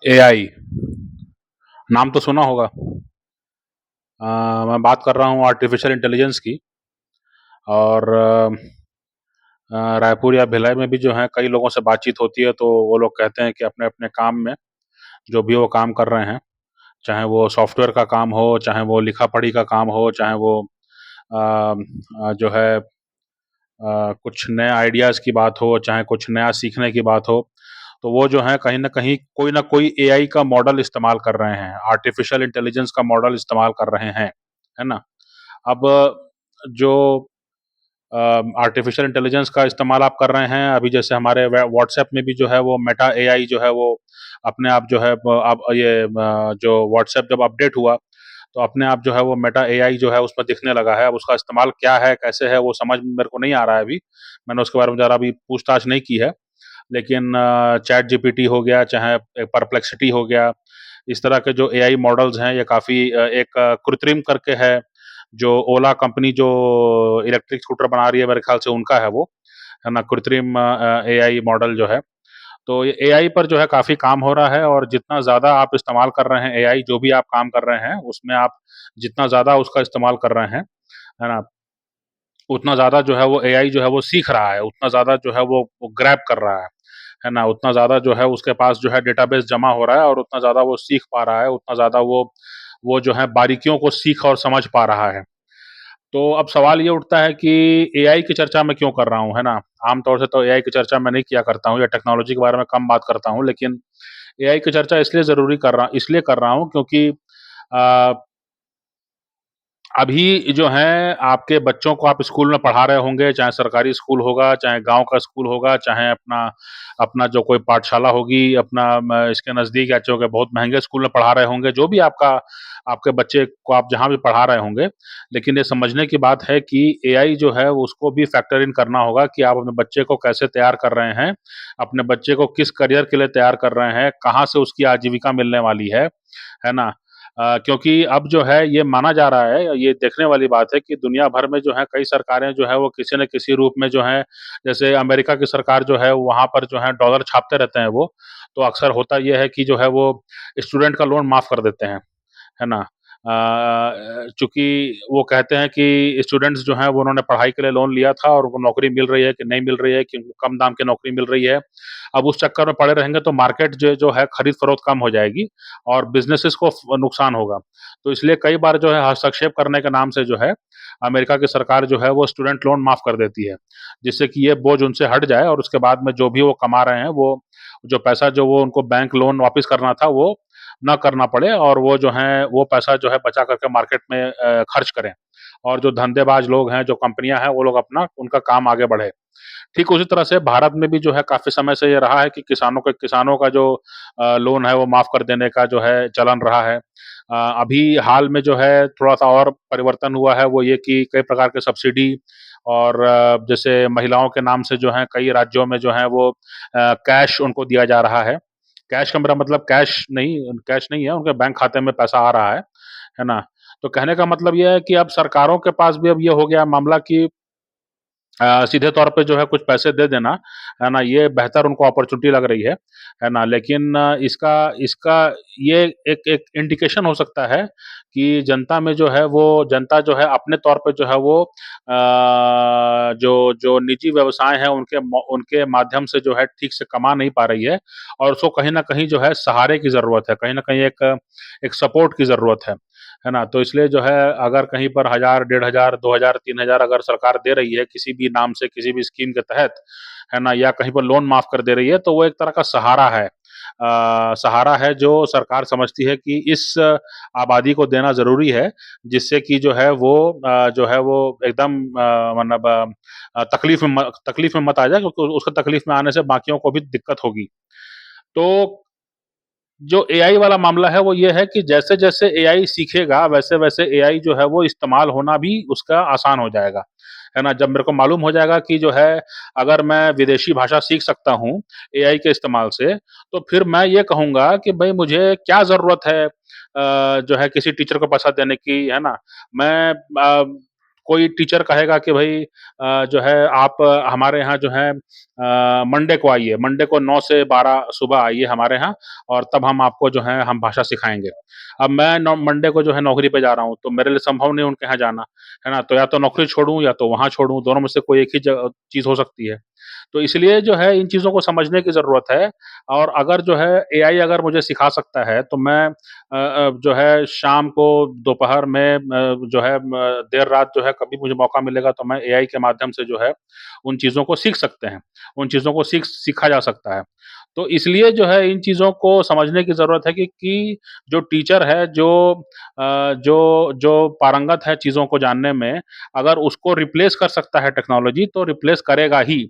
AI नाम तो सुना होगा। मैं बात कर रहा हूँ आर्टिफिशियल इंटेलिजेंस की। और रायपुर या भिलाई में भी जो है कई लोगों से बातचीत होती है, तो वो लोग कहते हैं कि अपने-अपने काम में जो भी वो काम कर रहे हैं, चाहे वो सॉफ्टवेयर का काम हो, चाहे वो लिखा-पढ़ी का काम हो, चाहे वो जो है कुछ नए आइडियाज़ की बात हो, चाहे कुछ नया सीखने की बात हो, तो वो जो है कहीं न कहीं कोई न कोई एआई का मॉडल इस्तेमाल कर रहे हैं, आर्टिफिशियल इंटेलिजेंस का मॉडल इस्तेमाल कर रहे हैं, है ना? अब जो आर्टिफिशियल इंटेलिजेंस का इस्तेमाल आप कर रहे हैं, अभी जैसे हमारे व्हाट्सएप में भी जो है वो मेटा एआई जो है वो अपने आप जो है अब ये जो व्हाट्सएप जब अपडेट हुआ, तो अपने आप जो है वो मेटा एआई जो है उसमें दिखने लगा है। अब उसका इस्तेमाल क्या है, कैसे है, वो समझ में मेरे को नहीं आ रहा है अभी। मैंने उसके बारे में ज़रा अभी पूछताछ नहीं की है। लेकिन चैट जीपीटी हो गया, चाहे परप्लेक्सिटी हो गया, इस तरह के जो एआई मॉडल्स हैं, ये काफ़ी एक कृत्रिम करके है, जो ओला कंपनी जो इलेक्ट्रिक स्कूटर बना रही है, मेरे ख्याल से उनका है वो, है ना? कृत्रिम एआई मॉडल जो है। तो ये एआई पर जो है काफ़ी काम हो रहा है, और जितना ज़्यादा आप इस्तेमाल कर रहे हैं एआई, जो भी आप काम कर रहे हैं, उसमें आप जितना ज़्यादा उसका इस्तेमाल कर रहे हैं, है ना? उतना ज़्यादा जो है वो एआई जो है वो सीख रहा है, उतना ज़्यादा जो है वो ग्रैब कर रहा है ना? उतना ज़्यादा जो है उसके पास जो है डेटाबेस जमा हो रहा है, और उतना ज़्यादा वो सीख पा रहा है, उतना ज़्यादा वो जो है बारीकियों को सीख और समझ पा रहा है। तो अब सवाल ये उठता है कि एआई की चर्चा मैं क्यों कर रहा हूँ, है ना? आम तौर से तो एआई की चर्चा मैं नहीं किया करता हूँ, या टेक्नोलॉजी के बारे में कम बात करता हूँ, लेकिन एआई की चर्चा इसलिए कर रहा हूँ क्योंकि अ, अभी जो है आपके बच्चों को आप स्कूल में पढ़ा रहे होंगे, चाहे सरकारी स्कूल होगा, चाहे गाँव का स्कूल होगा, चाहे अपना अपना जो कोई पाठशाला होगी, अपना म इसके नज़दीक या चूँकि बहुत महँगे स्कूल में पढ़ा रहे होंगे, जो भी आपके बच्चे को आप जहाँ भी पढ़ा रहे होंगे। लेकिन ये समझने की बात है कि एआई जो है उसको भी फैक्टर इन करना होगा कि आप अपने बच्चे को कैसे तैयार कर रहे हैं, अपने बच्चे को किस करियर के लिए तैयार कर रहे हैं, कहाँ से उसकी आजीविका मिलने वाली है ना? क्योंकि अब जो है ये माना जा रहा है, ये देखने वाली बात है कि दुनिया भर में जो है कई सरकारें जो है वो किसी न किसी रूप में जो है, जैसे अमेरिका की सरकार जो है वहाँ पर जो है डॉलर छापते रहते हैं वो, तो अक्सर होता ये है कि जो है वो स्टूडेंट का लोन माफ़ कर देते हैं, है ना? चूँकि वो कहते हैं कि स्टूडेंट्स जो हैं वो उन्होंने पढ़ाई के लिए लोन लिया था, और उनको नौकरी मिल रही है कि नहीं मिल रही है, कि उनको कम दाम की नौकरी मिल रही है। अब उस चक्कर में पड़े रहेंगे तो मार्केट जो जो है खरीद-फरोख्त कम हो जाएगी, और बिज़नेसेस को नुकसान होगा। तो इसलिए कई बार जो है हस्तक्षेप करने के नाम से जो है, अमेरिका की सरकार जो है वो स्टूडेंट लोन माफ़ कर देती है, जिससे कि ये बोझ उनसे हट जाए, और उसके बाद में जो भी वो कमा रहे हैं, वो जो पैसा जो वो उनको बैंक लोन वापस करना था, वो ना करना पड़े, और वो जो है वो पैसा जो है बचा करके मार्केट में खर्च करें, और जो धंधेबाज लोग हैं, जो कंपनियाँ हैं, वो लोग अपना उनका काम आगे बढ़े। ठीक उसी तरह से भारत में भी जो है काफ़ी समय से ये रहा है कि किसानों का जो लोन है वो माफ़ कर देने का जो है चलन रहा है। अभी हाल में जो है थोड़ा-सा और परिवर्तन हुआ है, वो ये कि कई प्रकार के सब्सिडी, और जैसे महिलाओं के नाम से जो है कई राज्यों में जो है वो कैश उनको दिया जा रहा है। कैश का मेरा मतलब कैश नहीं है, उनके बैंक खाते में पैसा आ रहा है ना? तो कहने का मतलब ये है कि अब सरकारों के पास भी अब ये हो गया मामला कि सीधे तौर पे जो है कुछ पैसे दे देना, है ना? ये बेहतर उनको अपॉर्च्युनिटी लग रही है ना? लेकिन इसका इसका ये एक एक इंडिकेशन हो सकता है कि जनता जो है अपने तौर पे जो है वो जो जो निजी व्यवसाय हैं उनके माध्यम से जो है ठीक से कमा नहीं पा रही है, और उसको कहीं न कहीं जो है सहारे की ज़रूरत है, कहीं न कहीं एक एक सपोर्ट की ज़रूरत है ना? तो इसलिए जो है अगर कहीं पर 1000, 1500, 2000, 3000 अगर सरकार दे रही है किसी भी नाम से, किसी भी स्कीम के तहत, है ना? या कहीं पर लोन माफ़ कर दे रही है, तो वो एक तरह का सहारा है। सहारा है जो सरकार समझती है कि इस आबादी को देना ज़रूरी है, जिससे कि जो है वो एकदम मतलब तकलीफ़ में मत आ जाए, क्योंकि उसको तकलीफ़ में आने से बाकियों को भी दिक्कत होगी। तो जो एआई वाला मामला है वो ये है कि जैसे-जैसे एआई सीखेगा, वैसे-वैसे एआई जो है वो इस्तेमाल होना भी उसका आसान हो जाएगा, है ना? जब मेरे को मालूम हो जाएगा कि जो है अगर मैं विदेशी भाषा सीख सकता हूँ एआई के इस्तेमाल से, तो फिर मैं ये कहूँगा कि भई मुझे क्या ज़रूरत है जो है किसी टीचर को पैसा देने की, है ना? मैं कोई टीचर कहेगा कि भई जो है आप हमारे यहाँ जो है मंडे को आइए, मंडे को 9 से 12 सुबह आइए हमारे यहाँ और तब हम आपको जो है हम भाषा सिखाएँगे। अब मैं नौ मंडे को जो है नौकरी पे जा रहा हूँ, तो मेरे लिए संभव नहीं उनके यहाँ जाना, है ना? तो या तो नौकरी छोड़ूँ या तो वहाँ छोड़ूँ, दोनों में से कोई एक ही चीज़ हो सकती है। तो इसलिए जो है इन चीज़ों को समझने की ज़रूरत है और अगर जो है एआई अगर मुझे सिखा सकता है तो मैं जो है शाम को दोपहर में जो है देर रात जो है कभी मुझे मौका मिलेगा तो मैं एआई के माध्यम से जो है उन चीज़ों को सीख सकते हैं। उन चीज़ों को सीखा जा सकता है। तो इसलिए जो है इन चीज़ों को समझने की ज़रूरत है कि जो टीचर है जो जो पारंगत है चीज़ों को जानने में, अगर उसको रिप्लेस कर सकता है टेक्नोलॉजी तो रिप्लेस करेगा ही।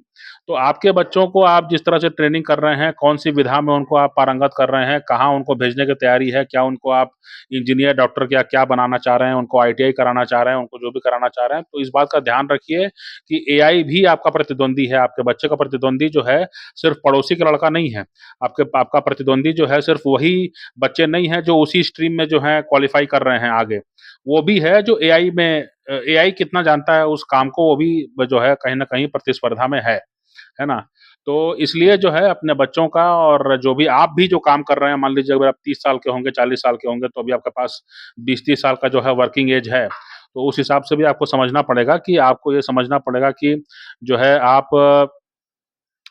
तो आपके बच्चों को आप जिस तरह से ट्रेनिंग कर रहे हैं, कौन-सी विधा में उनको आप पारंगत कर रहे हैं, कहाँ उनको भेजने की तैयारी है, क्या उनको आप इंजीनियर, डॉक्टर क्या बनाना चाह रहे हैं, उनको आईटीआई कराना चाह रहे हैं, उनको जो भी कराना चाह रहे हैं, तो इस बात का ध्यान रखिए कि एआई भी आपका प्रतिद्वंदी है, आपके बच्चे का प्रतिद्वंदी जो है, सिर्फ़ पड़ोसी का लड़का नहीं है। आपका प्रतिद्वंदी जो है सिर्फ़ वही बच्चे नहीं हैं जो उसी स्ट्रीम में जो हैं क्वालीफ़ाई कर रहे हैं आगे। वो भी है जो एआई में एआई कितना जानता है उस काम को वो भी जो है कहीं न कहीं प्रतिस्पर्धा में है ना? तो इसलिए जो है अपने बच्चों का और जो भी आप भी जो काम कर रहे हैं, मान लीजिए अगर आप 30 साल के होंगे, 40 साल के होंगे, तो अभी आपके पास 20-30 साल का जो है वर्किंग एज है। तो उस हिसाब से भी आपको समझना पड़ेगा कि आपको ये समझना पड़ेगा कि जो है आप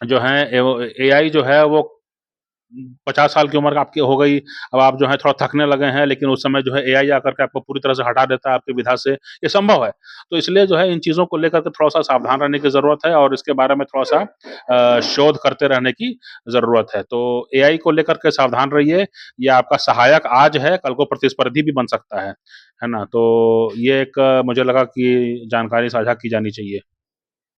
जो है एव एआई जो है वो 50 साल की उम्र आपकी हो गई, अब आप जो है थोड़ा थकने लगे हैं, लेकिन उस समय जो है एआई आकर के आपको पूरी तरह से हटा देता है आपकी विधा से, ये संभव है। तो इसलिए जो है इन चीज़ों को लेकर के थोड़ा-सा सावधान रहने की ज़रूरत है और इसके बारे में थोड़ा-सा शोध करते रहने की ज़रूरत है। तो एआई को लेकर के सावधान रहिए, ये आपका सहायक आज है, कल को प्रतिस्पर्धी भी बन सकता है ना? तो ये एक मुझे लगा कि जानकारी साझा की जानी चाहिए।